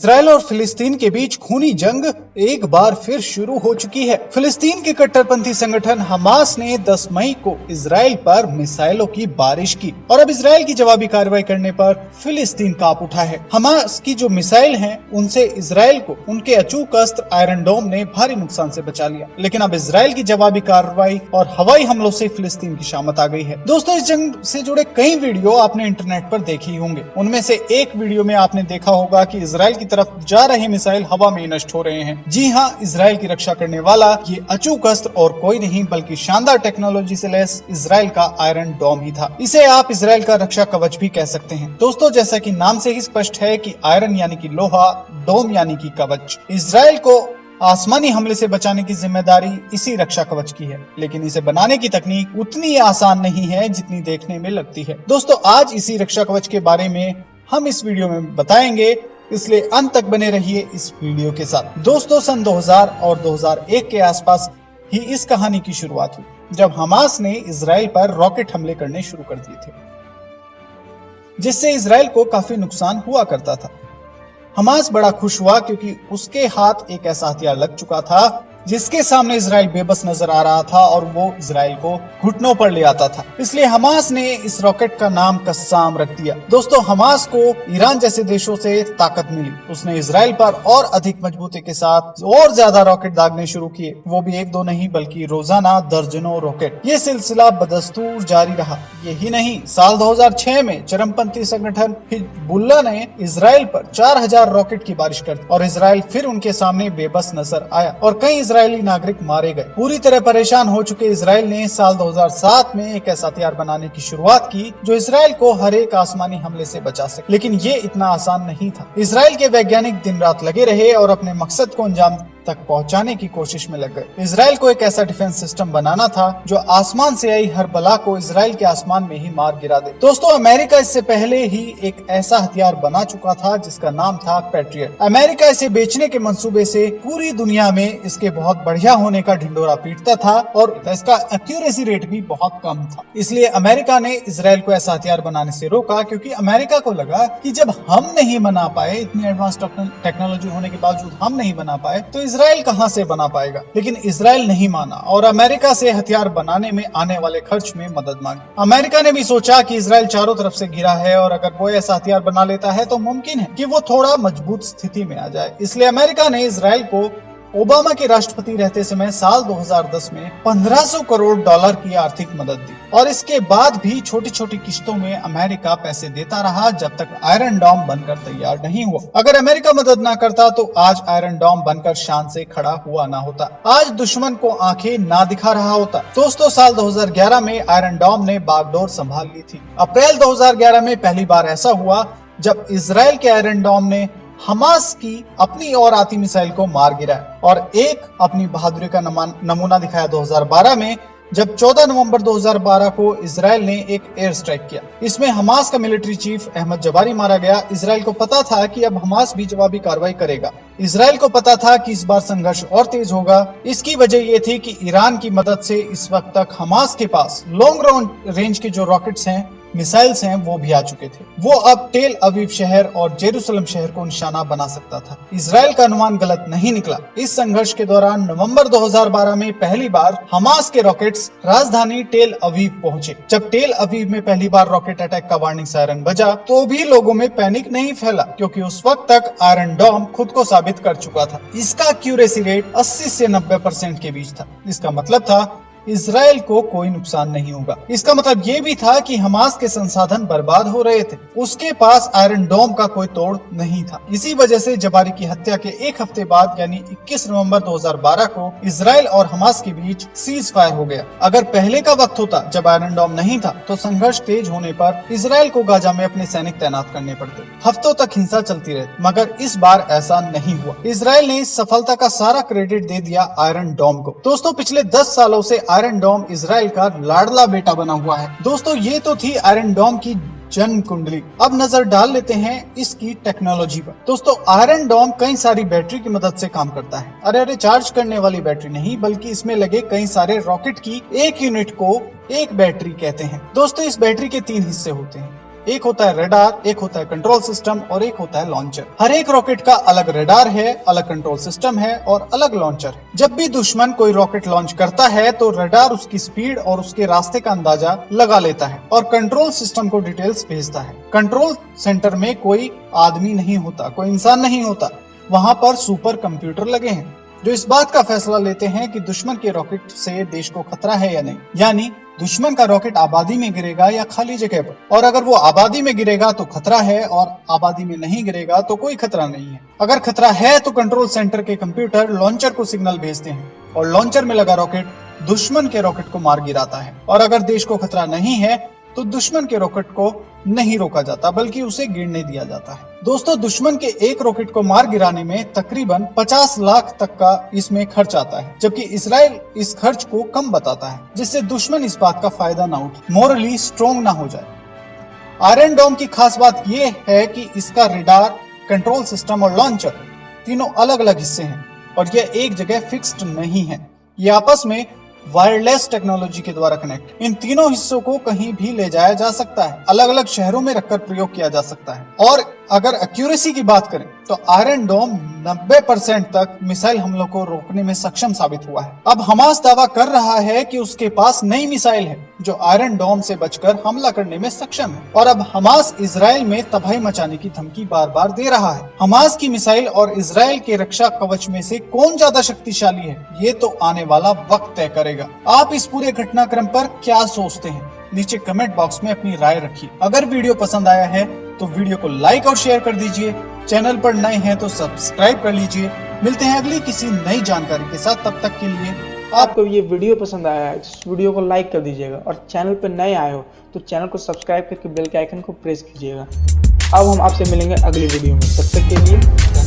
Israel और फिलिस्तीन के बीच खूनी जंग एक बार फिर शुरू हो चुकी है। फिलिस्तीन के कट्टरपंथी संगठन हमास ने 10 मई को इजराइल पर मिसाइलों की बारिश की और अब इजराइल की जवाबी कार्रवाई करने पर फिलिस्तीन कांप उठा है। हमास की जो मिसाइल हैं, उनसे इजराइल को उनके अचूक अस्त्र आयरन डोम ने भारी नुकसान से बचा लिया, लेकिन अब इजराइल की जवाबी कार्रवाई और हवाई हमलों से फिलिस्तीन की शामत आ गई है। दोस्तों, इस जंग से जुड़े कई वीडियो आपने इंटरनेट पर देखे होंगे। उनमें से एक वीडियो में आपने देखा होगा कि इजराइल की तरफ जा रहे मिसाइल हवा में नष्ट हो रहे हैं। जी हाँ, इजराइल की रक्षा करने वाला ये अचूक अस्त्र और कोई नहीं बल्कि शानदार टेक्नोलॉजी से लैस इजराइल का आयरन डोम ही था। इसे आप इजराइल का रक्षा कवच भी कह सकते हैं। दोस्तों, जैसा कि नाम से ही स्पष्ट है कि आयरन यानी कि लोहा, डोम यानी कि कवच। इजराइल को आसमानी हमले से बचाने की जिम्मेदारी इसी रक्षा कवच की है, लेकिन इसे बनाने की तकनीक उतनी आसान नहीं है जितनी देखने में लगती है। दोस्तों, आज इसी रक्षा कवच के बारे में हम इस वीडियो में बताएंगे, इसलिए अंत तक बने रहिए इस वीडियो के साथ। दोस्तों, सन 2000 और 2001 के आसपास ही इस कहानी की शुरुआत हुई, जब हमास ने इजराइल पर रॉकेट हमले करने शुरू कर दिए थे, जिससे इजराइल को काफी नुकसान हुआ करता था। हमास बड़ा खुश हुआ क्योंकि उसके हाथ एक ऐसा हथियार लग चुका था जिसके सामने इजराइल बेबस नजर आ रहा था और वो इजराइल को घुटनों पर ले आता था। इसलिए हमास ने इस रॉकेट का नाम कस्साम रख दिया। दोस्तों, हमास को ईरान जैसे देशों से ताकत मिली। उसने इजराइल पर और अधिक मजबूती के साथ और ज्यादा रॉकेट दागने शुरू किए, वो भी एक दो नहीं बल्कि रोजाना दर्जनों रॉकेट। ये सिलसिला बदस्तूर जारी रहा। यही नहीं, साल 2006 में चरमपंथी संगठन हिजबुल्लाह ने इजराइल पर 4000 रॉकेट की बारिश कर दी और इजराइल फिर उनके सामने बेबस नजर आया और कई इजरायली नागरिक मारे गए। पूरी तरह परेशान हो चुके इजराइल ने साल 2007 में एक ऐसा हथियार बनाने की शुरुआत की जो इजराइल को हर एक आसमानी हमले से बचा सके। लेकिन ये इतना आसान नहीं था। इजराइल के वैज्ञानिक दिन रात लगे रहे और अपने मकसद को अंजाम तक पहुंचाने की कोशिश में लग गए। इजराइल को एक ऐसा डिफेंस सिस्टम बनाना था जो आसमान से आई हर बला को इजराइल के आसमान में ही मार गिरा दे। दोस्तों, अमेरिका इससे पहले ही एक ऐसा हथियार बना चुका था जिसका नाम था पैट्रियट। अमेरिका इसे बेचने के मंसूबे से पूरी दुनिया में इसके बहुत बढ़िया होने का ढिंडोरा पीटता था और इसका एक्यूरेसी रेट भी बहुत कम था। इसलिए अमेरिका ने इजराइल को ऐसा हथियार बनाने से रोका, क्योंकि अमेरिका को लगा कि जब हम नहीं बना पाए, इतनी एडवांस टेक्नोलॉजी होने के बावजूद हम नहीं बना पाए, तो इजराइल कहां से बना पाएगा। लेकिन इजराइल नहीं माना और अमेरिका से हथियार बनाने में आने वाले खर्च में मदद मांगी। अमेरिका ने भी सोचा कि इजराइल चारों तरफ से घिरा है और अगर वो ऐसा हथियार बना लेता है तो मुमकिन है कि वो थोड़ा मजबूत स्थिति में आ जाए। इसलिए अमेरिका ने इजराइल को ओबामा के राष्ट्रपति रहते समय साल 2010 में $1500 करोड़ की आर्थिक मदद दी और इसके बाद भी छोटी छोटी किश्तों में अमेरिका पैसे देता रहा जब तक आयरन डोम बनकर तैयार नहीं हुआ। अगर अमेरिका मदद ना करता तो आज आयरन डोम बनकर शान से खड़ा हुआ ना होता, आज दुश्मन को आंखें ना दिखा रहा होता। दोस्तों, साल 2011 में आयरन डोम ने बागडोर संभाल ली थी। अप्रैल 2011 में पहली बार ऐसा हुआ जब इजराइल के आयरन डोम ने हमास की अपनी और आती मिसाइल को मार गिराया और एक अपनी बहादुरी का नमूना दिखाया 2012 में, जब 14 नवंबर 2012 को इजराइल ने एक एयर स्ट्राइक किया। इसमें हमास का मिलिट्री चीफ अहमद जबारी मारा गया। इजराइल को पता था कि अब हमास भी जवाबी कार्रवाई करेगा। इजराइल को पता था कि इस बार संघर्ष और तेज होगा। इसकी वजह ये थी कि ईरान की मदद से इस वक्त तक हमास के पास लॉन्ग रेंज के जो रॉकेट्स हैं, मिसाइल्स हैं, वो भी आ चुके थे। वो अब टेल अवीव शहर और जेरूसलम शहर को निशाना बना सकता था। इजराइल का अनुमान गलत नहीं निकला। इस संघर्ष के दौरान नवंबर 2012 में पहली बार हमास के रॉकेट्स राजधानी टेल अवीव पहुंचे। जब टेल अवीव में पहली बार रॉकेट अटैक का वार्निंग सायरन बजा तो भी लोगों में पैनिक नहीं फैला, क्योंकि उस वक्त तक आयरन डोम खुद को साबित कर चुका था। इसका एक्यूरेसी रेट 80 से 90% के बीच था। इसका मतलब था इजराइल को कोई नुकसान नहीं होगा। इसका मतलब ये भी था कि हमास के संसाधन बर्बाद हो रहे थे। उसके पास आयरन डोम का कोई तोड़ नहीं था। इसी वजह से जबारी की हत्या के एक हफ्ते बाद यानी 21 नवंबर 2012 को इजराइल और हमास के बीच सीज फायर हो गया। अगर पहले का वक्त होता जब आयरन डोम नहीं था तो संघर्ष तेज होने पर इजराइल को गाजा में अपने सैनिक तैनात करने पड़ते, हफ्तों तक हिंसा चलती रहती। मगर इस बार ऐसा नहीं हुआ। इजराइल ने इस सफलता का सारा क्रेडिट दे दिया आयरन डोम को। दोस्तों, पिछले 10 सालों से आयरन डोम इजराइल का लाडला बेटा बना हुआ है। दोस्तों, ये तो थी आयरन डोम की जन्म कुंडली। अब नजर डाल लेते हैं इसकी टेक्नोलॉजी पर। दोस्तों, आयरन डोम कई सारी बैटरी की मदद से काम करता है। अरे चार्ज करने वाली बैटरी नहीं, बल्कि इसमें लगे कई सारे रॉकेट की एक यूनिट को एक बैटरी कहते हैं। दोस्तों, इस बैटरी के 3 हिस्से होते हैं। एक होता है रडार, एक होता है कंट्रोल सिस्टम और एक होता है लॉन्चर। हर एक रॉकेट का अलग रडार है, अलग कंट्रोल सिस्टम है और अलग लॉन्चर। जब भी दुश्मन कोई रॉकेट लॉन्च करता है तो रडार उसकी स्पीड और उसके रास्ते का अंदाजा लगा लेता है और कंट्रोल सिस्टम को डिटेल्स भेजता है। कंट्रोल सेंटर में कोई आदमी नहीं होता, कोई इंसान नहीं होता, वहाँ पर सुपर कंप्यूटर लगे हैं जो इस बात का फैसला लेते हैं कि दुश्मन के रॉकेट से देश को खतरा है या नहीं। यानी दुश्मन का रॉकेट आबादी में गिरेगा या खाली जगह पर, और अगर वो आबादी में गिरेगा तो खतरा है और आबादी में नहीं गिरेगा तो कोई खतरा नहीं है। अगर खतरा है तो कंट्रोल सेंटर के कंप्यूटर लॉन्चर को सिग्नल भेजते हैं और लॉन्चर में लगा रॉकेट दुश्मन के रॉकेट को मार गिराता है। और अगर देश को खतरा नहीं है तो दुश्मन के रॉकेट को नहीं रोका जाता बल्कि उसे गिरने दिया जाता है। दोस्तों, दुश्मन के एक रॉकेट को मार गिराने में तकरीबन 50 लाख तक का इसमें खर्च आता है, जबकि इजराइल इस खर्च को कम बताता है जिससे दुश्मन इस बात का फायदा ना उठे, मोरली स्ट्रॉन्ग ना हो जाए। आयरन डोम की खास बात यह है कि इसका रडार, कंट्रोल सिस्टम और लॉन्चर तीनों अलग अलग हिस्से हैं और यह एक जगह फिक्स्ड नहीं है। ये आपस में वायरलेस टेक्नोलॉजी के द्वारा कनेक्ट। इन तीनों हिस्सों को कहीं भी ले जाया जा सकता है, अलग अलग शहरों में रखकर प्रयोग किया जा सकता है। और अगर एक्यूरेसी की बात करें तो आयरन डोम 90% तक मिसाइल हमलों को रोकने में सक्षम साबित हुआ है। अब हमास दावा कर रहा है कि उसके पास नई मिसाइल है जो आयरन डोम से बचकर हमला करने में सक्षम है। और अब हमास इजराइल में तबाही मचाने की धमकी बार बार दे रहा है। हमास की मिसाइल और इजराइल के रक्षा कवच में से कौन ज्यादा शक्तिशाली है, ये तो आने वाला वक्त तय करेगा। आप इस पूरे घटनाक्रम पर क्या सोचते हैं? नीचे कमेंट बॉक्स में अपनी राय रखिए। अगर वीडियो पसंद आया है तो वीडियो को लाइक और शेयर कर दीजिए। चैनल पर नए हैं तो सब्सक्राइब कर लीजिए। मिलते हैं अगली किसी नई जानकारी के साथ, तब तक के लिए आपको ये वीडियो पसंद आया है तो इस वीडियो को लाइक कर दीजिएगा और चैनल पर नए आए हो तो चैनल को सब्सक्राइब करके बेल के आइकन को प्रेस कीजिएगा। अब हम आपसे मिलेंगे अगली वीडियो में, तब तक के लिए